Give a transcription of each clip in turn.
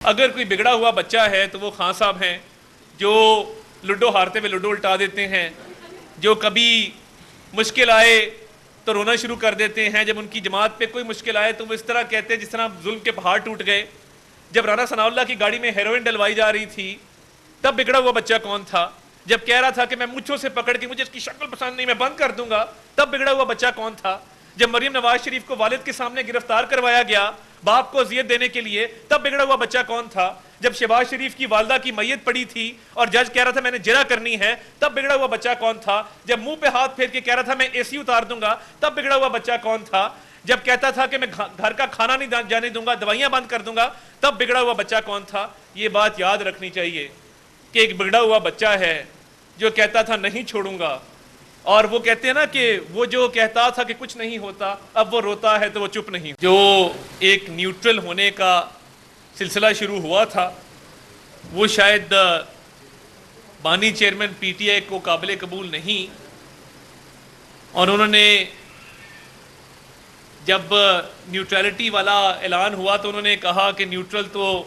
اگر کوئی بگڑا ہوا بچہ ہے تو وہ خان صاحب ہیں جو لوڈو ہارتے ہوئے لوڈو الٹا دیتے ہیں، جو کبھی مشکل آئے تو رونا شروع کر دیتے ہیں، جب ان کی جماعت پہ کوئی مشکل آئے تو وہ اس طرح کہتے ہیں جس طرح ظلم کے پہاڑ ٹوٹ گئے۔ جب رانا ثناء اللہ کی گاڑی میں ہیروئن ڈلوائی جا رہی تھی تب بگڑا ہوا بچہ کون تھا؟ جب کہہ رہا تھا کہ میں مونچھوں سے پکڑ کے مجھے اس کی شکل پسند نہیں میں بند کر دوں گا تب بگڑا ہوا بچہ کون تھا؟ جب مریم نواز شریف کو والد کے سامنے گرفتار کروایا گیا باپ کو اذیت دینے کے لیے تب بگڑا ہوا بچہ کون تھا؟ جب شہباز شریف کی والدہ کی میت پڑی تھی اور جج کہہ رہا تھا میں نے جرح کرنی ہے تب بگڑا ہوا بچہ کون تھا؟ جب منہ پہ ہاتھ پھیر کے کہہ رہا تھا میں اے سی اتار دوں گا تب بگڑا ہوا بچہ کون تھا؟ جب کہتا تھا کہ میں گھر کا کھانا نہیں جانے دوں گا دوائیاں بند کر دوں گا تب بگڑا ہوا بچہ کون تھا؟ یہ بات یاد رکھنی چاہیے کہ ایک بگڑا ہوا بچہ ہے جو کہتا تھا نہیں چھوڑوں گا، اور وہ کہتے ہیں نا کہ وہ جو کہتا تھا کہ کچھ نہیں ہوتا اب وہ روتا ہے تو وہ چپ نہیں۔ جو ایک نیوٹرل ہونے کا سلسلہ شروع ہوا تھا وہ شاید بانی چیئرمین پی ٹی آئی کو قابل قبول نہیں، اور انہوں نے جب نیوٹرلٹی والا اعلان ہوا تو انہوں نے کہا کہ نیوٹرل تو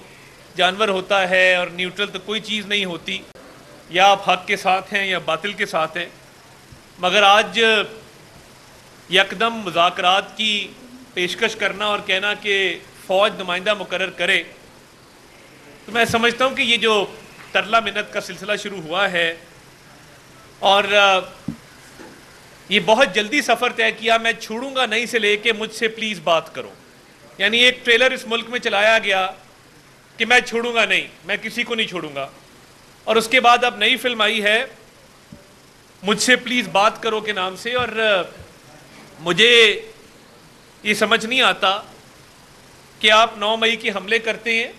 جانور ہوتا ہے اور نیوٹرل تو کوئی چیز نہیں ہوتی، یا آپ حق کے ساتھ ہیں یا باطل کے ساتھ ہیں۔ مگر آج یکدم مذاکرات کی پیشکش کرنا اور کہنا کہ فوج نمائندہ مقرر کرے، تو میں سمجھتا ہوں کہ یہ جو ترلا منت کا سلسلہ شروع ہوا ہے اور یہ بہت جلدی سفر طے کیا میں چھوڑوں گا نہیں سے لے کے مجھ سے پلیز بات کرو، یعنی ایک ٹریلر اس ملک میں چلایا گیا کہ میں چھوڑوں گا نہیں، میں کسی کو نہیں چھوڑوں گا، اور اس کے بعد اب نئی فلم آئی ہے مجھ سے پلیز بات کرو کے نام سے، اور مجھے یہ سمجھ نہیں آتا کہ آپ 9 مئی کے حملے کرتے ہیں،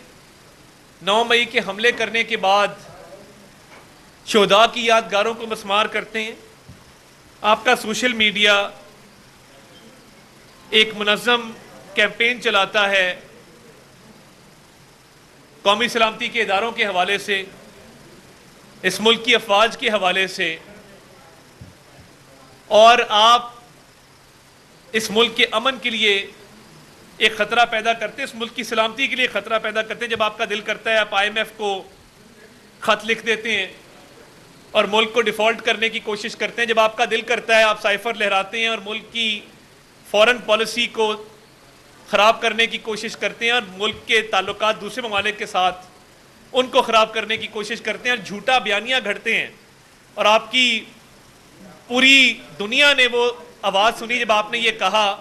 9 مئی کے حملے کرنے کے بعد شہداء کی یادگاروں کو مسمار کرتے ہیں، آپ کا سوشل میڈیا ایک منظم کیمپین چلاتا ہے قومی سلامتی کے اداروں کے حوالے سے، اس ملک کی افواج کے حوالے سے، اور آپ اس ملک کے امن کے لیے ایک خطرہ پیدا کرتے ہیں، اس ملک کی سلامتی کے لیے خطرہ پیدا کرتے ہیں۔ جب آپ کا دل کرتا ہے آپ IMF کو خط لکھ دیتے ہیں اور ملک کو ڈیفالٹ کرنے کی کوشش کرتے ہیں، جب آپ کا دل کرتا ہے آپ سائفر لہراتے ہیں اور ملک کی فورن پالیسی کو خراب کرنے کی کوشش کرتے ہیں اور ملک کے تعلقات دوسرے ممالک کے ساتھ ان کو خراب کرنے کی کوشش کرتے ہیں اور جھوٹا بیانیہ گھڑتے ہیں، اور آپ کی پوری دنیا نے وہ آواز سنی جب آپ نے یہ کہا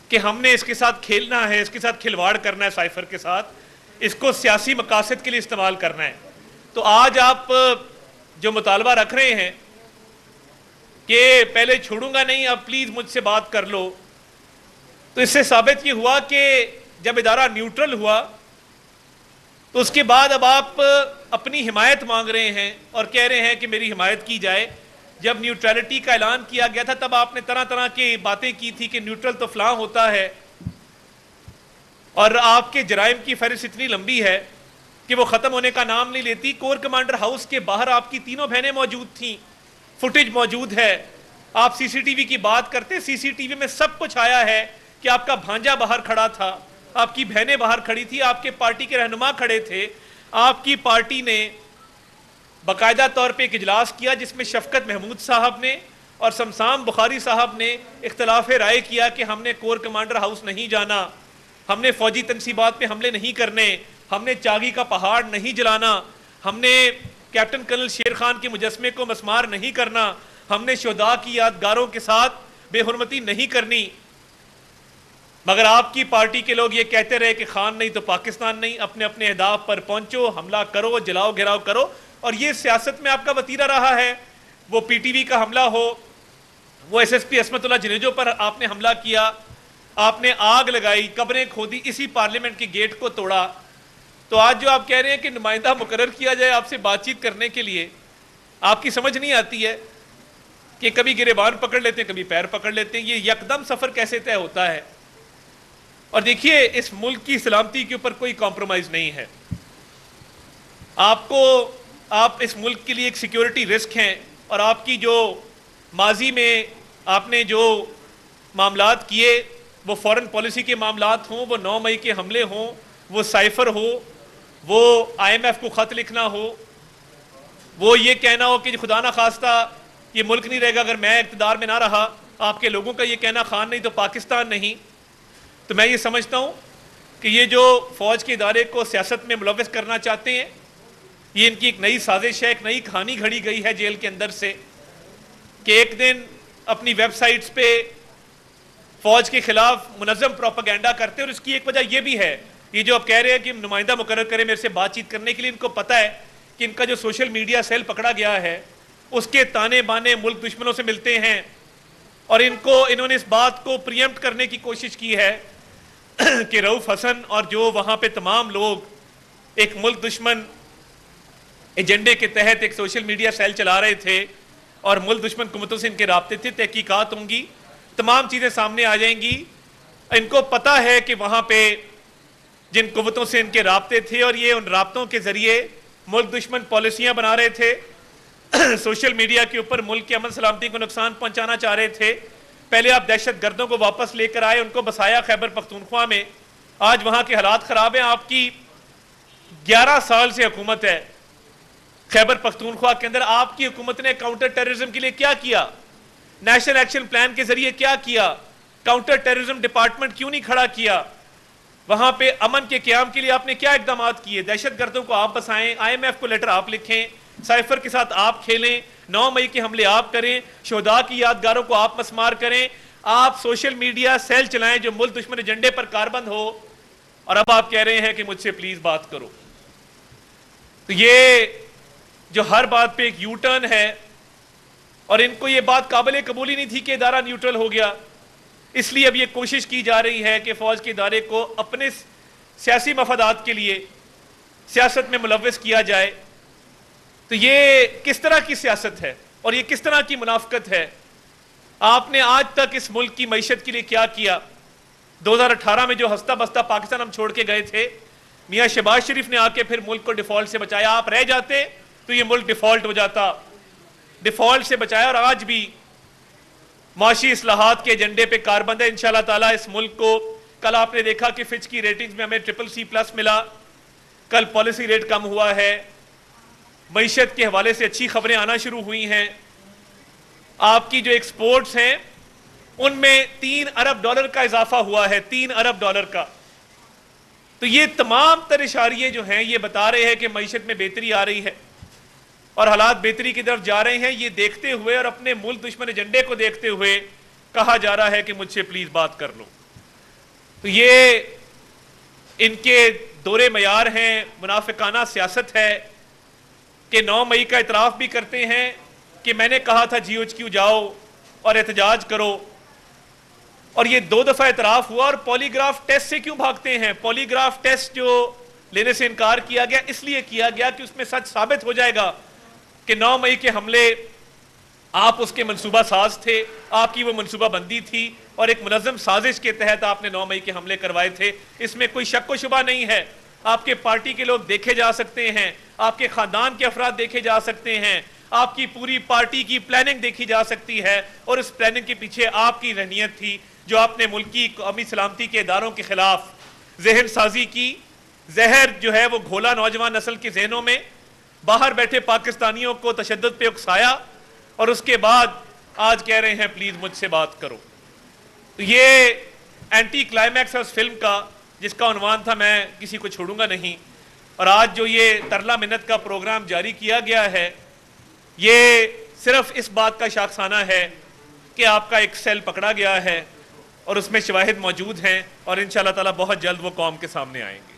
کہ ہم نے اس کے ساتھ کھیلنا ہے، اس کے ساتھ کھلواڑ کرنا ہے، سائفر کے ساتھ اس کو سیاسی مقاصد کے لیے استعمال کرنا ہے۔ تو آج آپ جو مطالبہ رکھ رہے ہیں کہ پہلے چھوڑوں گا نہیں اب پلیز مجھ سے بات کر لو، تو اس سے ثابت یہ ہوا کہ جب ادارہ نیوٹرل ہوا تو اس کے بعد اب آپ اپنی حمایت مانگ رہے ہیں اور کہہ رہے ہیں کہ میری حمایت کی جائے۔ جب نیوٹرلٹی کا اعلان کیا گیا تھا تب آپ نے طرح طرح کی باتیں کی تھی کہ نیوٹرل تو فلاں ہوتا ہے، اور آپ کے جرائم کی فہرست اتنی لمبی ہے کہ وہ ختم ہونے کا نام نہیں لیتی۔ کور کمانڈر ہاؤس کے باہر آپ کی تینوں بہنیں موجود تھیں، فوٹیج موجود ہے، آپ سی سی ٹی وی کی بات کرتے، سی سی ٹی وی میں سب کچھ آیا ہے کہ آپ کا بھانجا باہر کھڑا تھا، آپ کی بہنیں باہر کھڑی تھی، آپ کے پارٹی کے رہنما کھڑے تھے، آپ کی پارٹی نے باقاعدہ طور پہ ایک اجلاس کیا جس میں شفقت محمود صاحب نے اور شمسام بخاری صاحب نے اختلاف رائے کیا کہ ہم نے کور کمانڈر ہاؤس نہیں جانا، ہم نے فوجی تنصیبات پہ حملے نہیں کرنے، ہم نے چاگی کا پہاڑ نہیں جلانا، ہم نے کیپٹن کرنل شیر خان کے مجسمے کو مسمار نہیں کرنا، ہم نے شہداء کی یادگاروں کے ساتھ بے حرمتی نہیں کرنی۔ مگر آپ کی پارٹی کے لوگ یہ کہتے رہے کہ خان نہیں تو پاکستان نہیں، اپنے اپنے اہداف پر پہنچو، حملہ کرو، جلاؤ گھراؤ کرو، اور یہ سیاست میں آپ کا وتیرہ رہا ہے۔ وہ پی ٹی وی کا حملہ ہو، وہ ایس ایس پی عصمت اللہ جنیجو پر آپ نے حملہ کیا، آپ نے آگ لگائی، قبریں کھودی، اسی پارلیمنٹ کے گیٹ کو توڑا، تو آج جو آپ کہہ رہے ہیں کہ نمائندہ مقرر کیا جائے آپ سے بات چیت کرنے کے لیے، آپ کی سمجھ نہیں آتی ہے کہ کبھی گریبان پکڑ لیتے ہیں کبھی پیر پکڑ لیتے ہیں، یہ یکدم سفر کیسے طے ہوتا ہے؟ اور دیکھیے اس ملک کی سلامتی کے اوپر کوئی کمپرومائز نہیں ہے، آپ اس ملک کے لیے ایک سیکیورٹی رسک ہیں، اور آپ کی جو ماضی میں آپ نے جو معاملات کیے وہ فورن پالیسی کے معاملات ہوں، وہ 9 مئی کے حملے ہوں، وہ سائفر ہو، وہ IMF کو خط لکھنا ہو، وہ یہ کہنا ہو کہ خدا نہ خواستہ یہ ملک نہیں رہے گا اگر میں اقتدار میں نہ رہا، آپ کے لوگوں کا یہ کہنا خان نہیں تو پاکستان نہیں. تو میں یہ سمجھتا ہوں کہ یہ جو فوج کے ادارے کو سیاست میں ملوث کرنا چاہتے ہیں، یہ ان کی ایک نئی سازش ہے، ایک نئی کہانی گھڑی گئی ہے جیل کے اندر سے، کہ ایک دن اپنی ویب سائٹس پہ فوج کے خلاف منظم پروپیگنڈا کرتے ہیں. اور اس کی ایک وجہ یہ بھی ہے، یہ جو اب کہہ رہے ہیں کہ نمائندہ مقرر کرے میرے سے بات چیت کرنے کے لیے، ان کو پتہ ہے کہ ان کا جو سوشل میڈیا سیل پکڑا گیا ہے اس کے تانے بانے ملک دشمنوں سے ملتے ہیں، اور انہوں نے اس بات کو پریمپٹ کرنے کی کوشش کی ہے کہ رؤف حسن اور جو وہاں پہ تمام لوگ ایک ملک دشمن ایجنڈے کے تحت ایک سوشل میڈیا سیل چلا رہے تھے اور ملک دشمن حکومتوں سے ان کے رابطے تھے. تحقیقات ہوں گی، تمام چیزیں سامنے آ جائیں گی. ان کو پتہ ہے کہ وہاں پہ جن قوتوں سے ان کے رابطے تھے اور یہ ان رابطوں کے ذریعے ملک دشمن پالیسیاں بنا رہے تھے، سوشل میڈیا کے اوپر ملک کی امن سلامتی کو نقصان پہنچانا چاہ رہے تھے. پہلے آپ دہشت گردوں کو واپس لے کر آئے، ان کو بسایا خیبر پختونخوا میں. آج وہاں کے حالات خراب ہیں. آپ کی 11 سال سے حکومت ہے خیبر پختونخوا کے اندر. آپ کی حکومت نے کاؤنٹر ٹیررزم کے لیے کیا کیا؟ نیشنل ایکشن پلان کے ذریعے کیا کیا؟ کاؤنٹر ٹیررزم ڈپارٹمنٹ کیوں نہیں کھڑا کیا؟ وہاں پہ امن کے قیام کے لیے آپ نے کیا اقدامات کیے؟ دہشت گردوں کو آپ بسائیں، IMF کو لیٹر آپ لکھیں، سائفر کے ساتھ آپ کھیلیں، 9 مئی کے حملے آپ کریں، شہداء کی یادگاروں کو آپ مسمار کریں، آپ سوشل میڈیا سیل چلائیں جو ملک دشمن ایجنڈے پر کاربند ہو، اور اب آپ کہہ رہے ہیں کہ مجھ سے پلیز بات کرو. تو یہ جو ہر بات پہ ایک یو ٹرن ہے، اور ان کو یہ بات قابل قبول ہی نہیں تھی کہ ادارہ نیوٹرل ہو گیا. اس لیے اب یہ کوشش کی جا رہی ہے کہ فوج کے ادارے کو اپنے سیاسی مفادات کے لیے سیاست میں ملوث کیا جائے. تو یہ کس طرح کی سیاست ہے اور یہ کس طرح کی منافقت ہے؟ آپ نے آج تک اس ملک کی معیشت کے لیے کیا کیا؟ 2018 میں جو ہستہ بستہ پاکستان ہم چھوڑ کے گئے تھے، میاں شہباز شریف نے آ کے پھر ملک کو ڈیفالٹ سے بچایا. آپ رہ جاتے تو یہ ملک ڈیفالٹ ہو جاتا. ڈیفالٹ سے بچایا، اور آج بھی معاشی اصلاحات کے ایجنڈے پہ کاربند ہے. انشاءاللہ تعالیٰ اس ملک کو، کل آپ نے دیکھا کہ فچ کی ریٹنگز میں ہمیں CCC+ ملا، کل پالیسی ریٹ کم ہوا ہے، معیشت کے حوالے سے اچھی خبریں آنا شروع ہوئی ہیں. آپ کی جو ایکسپورٹس ہیں ان میں $3 ارب کا اضافہ ہوا ہے، $3 ارب کا. تو یہ تمام تر اشاریے جو ہیں یہ بتا رہے ہیں کہ معیشت میں بہتری آ رہی ہے اور حالات بہتری کی طرف جا رہے ہیں. یہ دیکھتے ہوئے اور اپنے ملک دشمن ایجنڈے کو دیکھتے ہوئے کہا جا رہا ہے کہ مجھ سے پلیز بات کر لو. تو یہ ان کے دورے معیار ہیں، منافقانہ سیاست ہے کہ 9 مئی کا اعتراف بھی کرتے ہیں کہ میں نے کہا تھا GHQ جاؤ اور احتجاج کرو، اور یہ 2 دفعہ اعتراف ہوا. اور پولی گراف ٹیسٹ سے کیوں بھاگتے ہیں؟ پولی گراف ٹیسٹ جو لینے سے انکار کیا گیا اس لیے کیا گیا کہ اس میں سچ ثابت ہو جائے گا کہ 9 مئی کے حملے آپ اس کے منصوبہ ساز تھے، آپ کی وہ منصوبہ بندی تھی اور ایک منظم سازش کے تحت آپ نے 9 مئی کے حملے کروائے تھے. اس میں کوئی شک و شبہ نہیں ہے. آپ کے پارٹی کے لوگ دیکھے جا سکتے ہیں، آپ کے خاندان کے افراد دیکھے جا سکتے ہیں، آپ کی پوری پارٹی کی پلاننگ دیکھی جا سکتی ہے، اور اس پلاننگ کے پیچھے آپ کی ذہنیت تھی جو آپ نے ملکی قومی سلامتی کے اداروں کے خلاف ذہن سازی کی. زہر جو ہے وہ گھولا نوجوان نسل کے ذہنوں میں، باہر بیٹھے پاکستانیوں کو تشدد پہ اکسایا، اور اس کے بعد آج کہہ رہے ہیں پلیز مجھ سے بات کرو. تو یہ اینٹی کلائمیکس ہے اس فلم کا جس کا عنوان تھا میں کسی کو چھوڑوں گا نہیں. اور آج جو یہ ترلا منت کا پروگرام جاری کیا گیا ہے یہ صرف اس بات کا شاخسانہ ہے کہ آپ کا ایک سیل پکڑا گیا ہے اور اس میں شواہد موجود ہیں، اور انشاءاللہ تعالیٰ بہت جلد وہ قوم کے سامنے آئیں گے.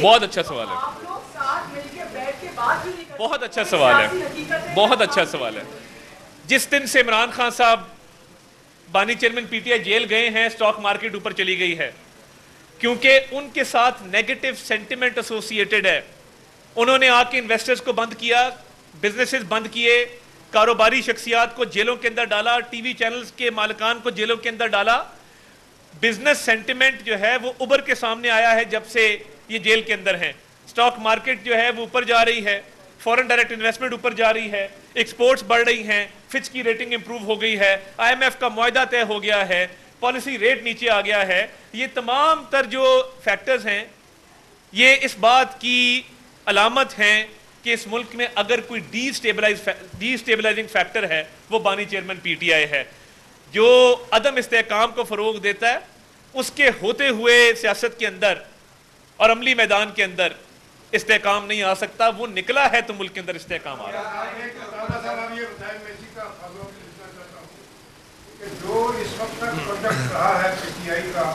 بہت اچھا سوال ہے، بہت اچھا سوال ہے، بہت اچھا سوال ہے. جس دن سے عمران خان صاحب بانی چیئرمین PTI جیل گئے ہیں، سٹاک مارکیٹ اوپر چلی گئی ہے، کیونکہ ان کے ساتھ نیگیٹو سینٹیمنٹ ایسوسیٹڈ ہے. انہوں نے آ کے انویسٹرز کو بند کیا، بزنسز بند کیے، کاروباری شخصیات کو جیلوں کے اندر ڈالا، ٹی وی چینلز کے مالکان کو جیلوں کے اندر ڈالا. بزنس سینٹیمنٹ جو ہے وہ ابھر کے سامنے آیا ہے جب سے یہ جیل کے اندر ہیں. سٹاک مارکیٹ جو ہے وہ اوپر جا رہی ہے، فورن ڈائریکٹ انویسٹمنٹ اوپر جا رہی ہے، ایکسپورٹس بڑھ رہی ہیں, فچ کی ریٹنگ امپروو ہو گئی ہے, IMF کا معاہدہ طے ہو گیا ہے, پالیسی ریٹ نیچے آ گیا ہے. یہ تمام تر جو فیکٹرز ہیں یہ اس بات کی علامت ہیں کہ اس ملک میں اگر کوئی ڈی اسٹیبلائزنگ فیکٹر ہے وہ بانی چیئرمین PTI ہے, جو عدم استحکام کو فروغ دیتا ہے. اس کے ہوتے ہوئے سیاست کے اندر اور عملی میدان کے اندر استحکام نہیں آ سکتا, وہ نکلا ہے تو ملک کے اندر استحکام آ رہا ہے. جو اس وقت تک پروجیکٹ رہا ہے PTI کا,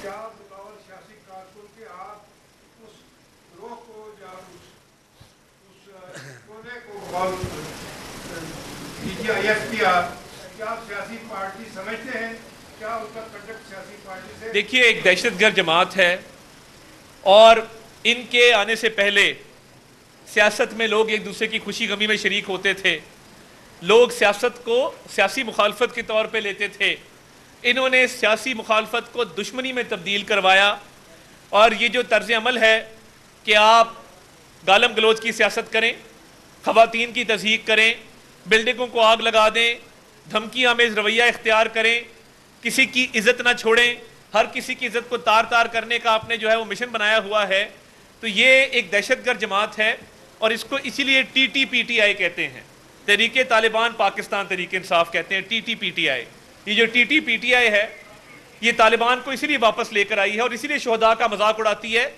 کیا بطور سیاسی کارکن کے آپ اس گروہ کو یا اس کونے کو PTIF کیا سیاسی پارٹی سمجھتے ہیں؟ کیا ان کا کنڈکٹ سیاسی پارٹی سے؟ دیکھیے, ایک دہشت گرد جماعت ہے اور ان کے آنے سے پہلے سیاست میں لوگ ایک دوسرے کی خوشی غمی میں شریک ہوتے تھے, لوگ سیاست کو سیاسی مخالفت کے طور پہ لیتے تھے. انہوں نے سیاسی مخالفت کو دشمنی میں تبدیل کروایا, اور یہ جو طرز عمل ہے کہ آپ گالم گلوچ کی سیاست کریں, خواتین کی تضحیک کریں, بلڈنگوں کو آگ لگا دیں, دھمکی آمیز رویہ اختیار کریں, کسی کی عزت نہ چھوڑیں, ہر کسی کی عزت کو تار تار کرنے کا آپ نے جو ہے وہ مشن بنایا ہوا ہے, تو یہ ایک دہشت گرد جماعت ہے. اور اس کو اسی لیے TTPTI کہتے ہیں, تحریک طالبان پاکستان تحریک انصاف کہتے ہیں TTPTI. یہ جو TTPTI ہے یہ طالبان کو اسی لیے واپس لے کر آئی ہے, اور اسی لیے شہداء کا مذاق اڑاتی ہے,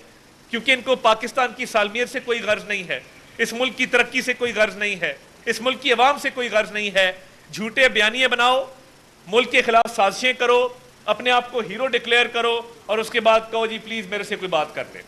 کیونکہ ان کو پاکستان کی سالمیت سے کوئی غرض نہیں ہے, اس ملک کی ترقی سے کوئی غرض نہیں ہے, اس ملک کی عوام سے کوئی غرض نہیں ہے. جھوٹے بیانیے بناؤ, ملک کے خلاف سازشیں کرو, اپنے آپ کو ہیرو ڈکلیئر کرو, اور اس کے بعد کہو جی پلیز میرے سے کوئی بات کرتے.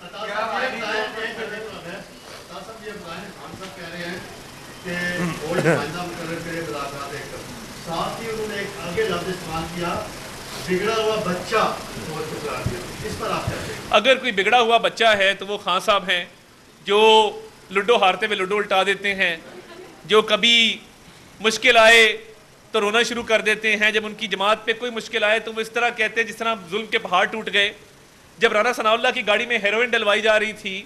اگر کوئی بگڑا ہوا بچہ ہے تو وہ خان صاحب ہیں, جو لوڈو ہارتے ہوئے لوڈو الٹا دیتے ہیں, جو کبھی مشکل آئے تو رونا شروع کر دیتے ہیں, جب ان کی جماعت پہ کوئی مشکل آئے تو وہ اس طرح کہتے ہیں جس طرح ظلم کے پہاڑ ٹوٹ گئے. جب رانا ثناء اللہ کی گاڑی میں ہیروئن ڈلوائی جا رہی تھی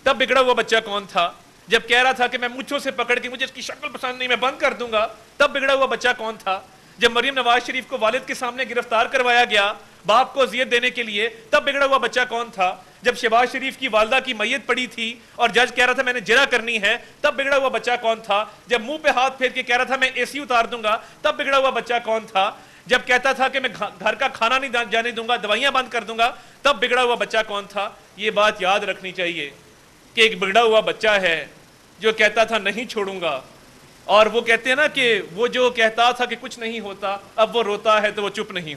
تب بگڑا ہوا بچہ کون تھا؟ جب کہہ رہا تھا کہ میں مجھوں سے پکڑ کے مجھے اس کی شکل پسند نہیں میں بند کر دوں گا تب بگڑا ہوا بچہ کون تھا؟ جب مریم نواز شریف کو والد کے سامنے گرفتار کروایا گیا باپ کو اذیت دینے کے لیے تب بگڑا ہوا بچہ کون تھا؟ جب شہباز شریف کی والدہ کی میت پڑی تھی اور جج کہہ رہا تھا میں نے جرح کرنی ہے تب بگڑا ہوا بچہ کون تھا؟ جب منہ پہ ہاتھ پھیر کے کہہ رہا تھا میں AC اتار دوں گا تب بگڑا ہوا بچہ کون تھا؟ جب کہتا تھا کہ میں گھر کا کھانا نہیں جانے دوں گا, دوائیاں بند کر دوں گا, تب بگڑا ہوا بچہ کون تھا؟ یہ بات یاد رکھنی چاہیے کہ ایک بگڑا ہوا بچہ ہے جو کہتا تھا نہیں چھوڑوں گا, اور وہ کہتے ہیں نا کہ وہ جو کہتا تھا کہ کچھ نہیں ہوتا اب وہ روتا ہے تو وہ چپ نہیں